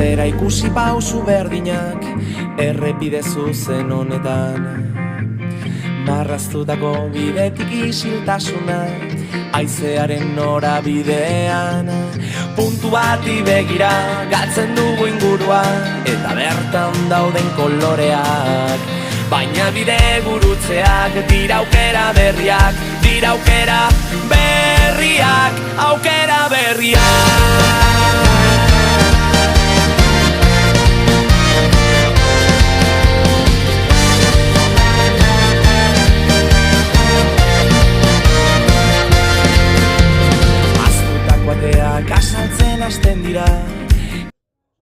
Zera ikusi pausu berdinak errepide zuzen honetan. Marraztutako bidetik isiltasuna, haizearen norabidean. Puntu bati begira galtzen dugu ingurua, eta bertan dauden koloreak. Baina bide gurutzeak dira aukera berriak, dira aukera berriak, aukera berriak.